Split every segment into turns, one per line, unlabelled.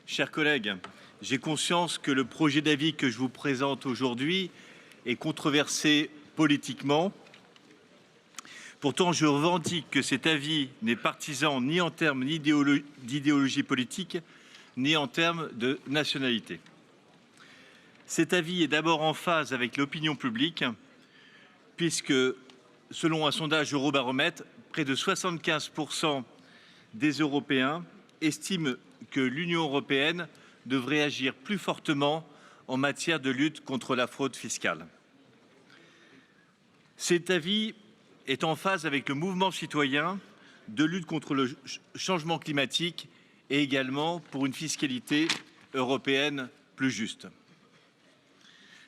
Chers collègues, j'ai conscience que le projet d'avis que je vous présente aujourd'hui est controversé politiquement. Pourtant, je revendique que cet avis n'est partisan ni en termes d'idéologie politique, ni en termes de nationalité. Cet avis est d'abord en phase avec l'opinion publique, puisque, selon un sondage Eurobaromètre, près de 75% des Européens estiment que l'Union européenne devrait agir plus fortement en matière de lutte contre la fraude fiscale. Cet avis est en phase avec le mouvement citoyen de lutte contre le changement climatique et également pour une fiscalité européenne plus juste.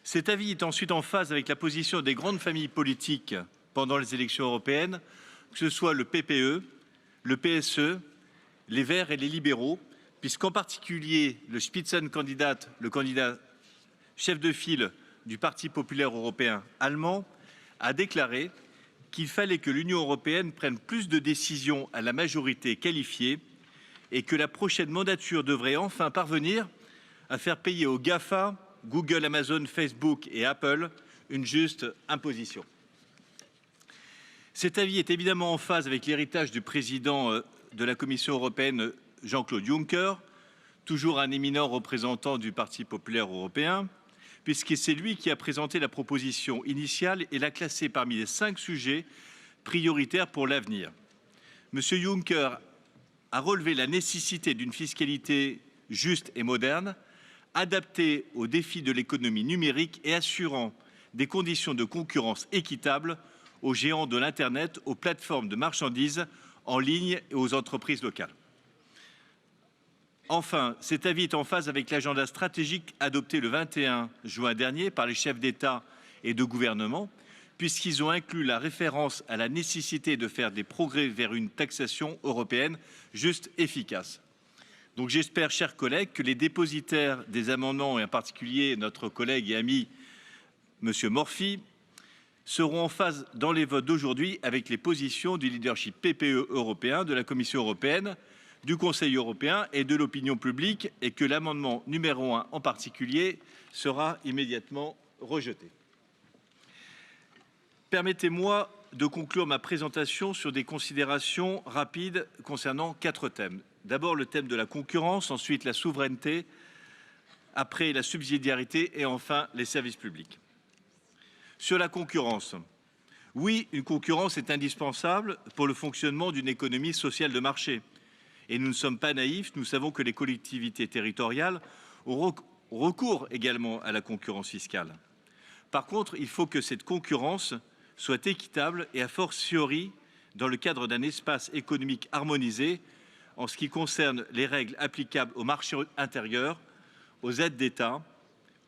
Cet avis est ensuite en phase avec la position des grandes familles politiques pendant les élections européennes, que ce soit le PPE, le PSE, les Verts et les libéraux, puisqu'en particulier le Spitzenkandidat, le candidat chef de file du Parti populaire européen allemand, a déclaré qu'il fallait que l'Union européenne prenne plus de décisions à la majorité qualifiée et que la prochaine mandature devrait enfin parvenir à faire payer aux GAFA, Google, Amazon, Facebook et Apple, une juste imposition. Cet avis est évidemment en phase avec l'héritage du président de la Commission européenne, Jean-Claude Juncker, toujours un éminent représentant du Parti populaire européen, puisque c'est lui qui a présenté la proposition initiale et l'a classée parmi les 5 sujets prioritaires pour l'avenir. M. Juncker a relevé la nécessité d'une fiscalité juste et moderne, adaptée aux défis de l'économie numérique et assurant des conditions de concurrence équitables aux géants de l'Internet, aux plateformes de marchandises en ligne et aux entreprises locales. Enfin, cet avis est en phase avec l'agenda stratégique adopté le 21 juin dernier par les chefs d'État et de gouvernement, puisqu'ils ont inclus la référence à la nécessité de faire des progrès vers une taxation européenne juste et efficace. Donc j'espère, chers collègues, que les dépositaires des amendements, et en particulier notre collègue et ami M. Morphy, seront en phase dans les votes d'aujourd'hui avec les positions du leadership PPE européen, de la Commission européenne, du Conseil européen et de l'opinion publique, et que l'amendement numéro 1 en particulier sera immédiatement rejeté. Permettez-moi de conclure ma présentation sur des considérations rapides concernant 4 thèmes. D'abord le thème de la concurrence, ensuite la souveraineté, après la subsidiarité et enfin les services publics. Sur la concurrence, oui, une concurrence est indispensable pour le fonctionnement d'une économie sociale de marché. Et nous ne sommes pas naïfs, nous savons que les collectivités territoriales auront recours également à la concurrence fiscale. Par contre, il faut que cette concurrence soit équitable et a fortiori dans le cadre d'un espace économique harmonisé en ce qui concerne les règles applicables au marché intérieur, aux aides d'État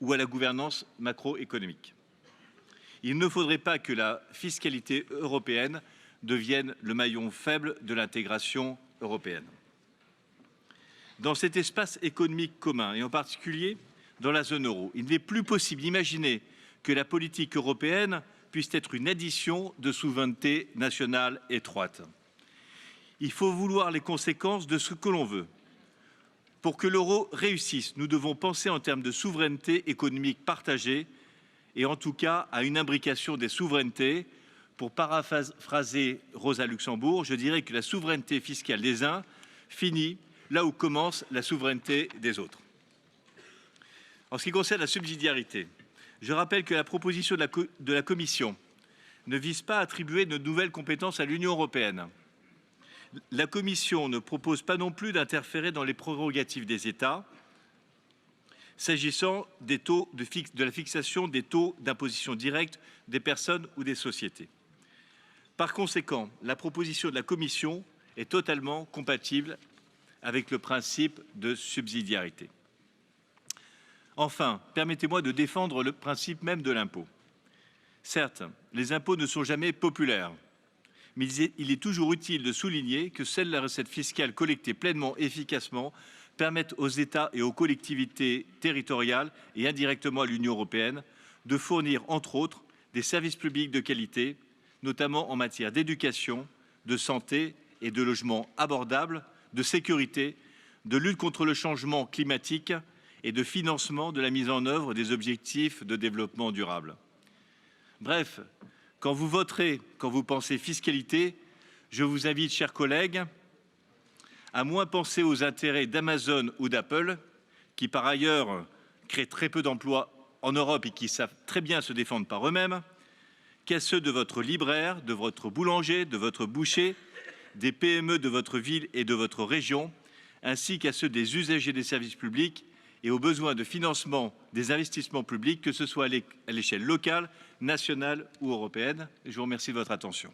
ou à la gouvernance macroéconomique. Il ne faudrait pas que la fiscalité européenne devienne le maillon faible de l'intégration européenne. Dans cet espace économique commun, et en particulier dans la zone euro, il n'est plus possible d'imaginer que la politique européenne puisse être une addition de souveraineté nationale étroite. Il faut vouloir les conséquences de ce que l'on veut. Pour que l'euro réussisse, nous devons penser en termes de souveraineté économique partagée et en tout cas à une imbrication des souverainetés. Pour paraphraser Rosa Luxembourg, je dirais que la souveraineté fiscale des uns finit là où commence la souveraineté des autres. En ce qui concerne la subsidiarité, je rappelle que la proposition de la Commission ne vise pas à attribuer de nouvelles compétences à l'Union européenne. La Commission ne propose pas non plus d'interférer dans les prérogatives des États s'agissant des taux de la fixation des taux d'imposition directe des personnes ou des sociétés. Par conséquent, la proposition de la Commission est totalement compatible avec le principe de subsidiarité. Enfin, permettez-moi de défendre le principe même de l'impôt. Certes, les impôts ne sont jamais populaires, mais il est toujours utile de souligner que seules les recettes fiscales collectées pleinement et efficacement permettent aux États et aux collectivités territoriales et indirectement à l'Union européenne de fournir, entre autres, des services publics de qualité, notamment en matière d'éducation, de santé et de logement abordables, de sécurité, de lutte contre le changement climatique et de financement de la mise en œuvre des objectifs de développement durable. Bref, quand vous voterez, quand vous pensez fiscalité, je vous invite, chers collègues, à moins penser aux intérêts d'Amazon ou d'Apple, qui par ailleurs créent très peu d'emplois en Europe et qui savent très bien se défendre par eux-mêmes, qu'à ceux de votre libraire, de votre boulanger, de votre boucher, des PME de votre ville et de votre région, ainsi qu'à ceux des usagers des services publics et aux besoins de financement des investissements publics, que ce soit à l'échelle locale, nationale ou européenne. Je vous remercie de votre attention.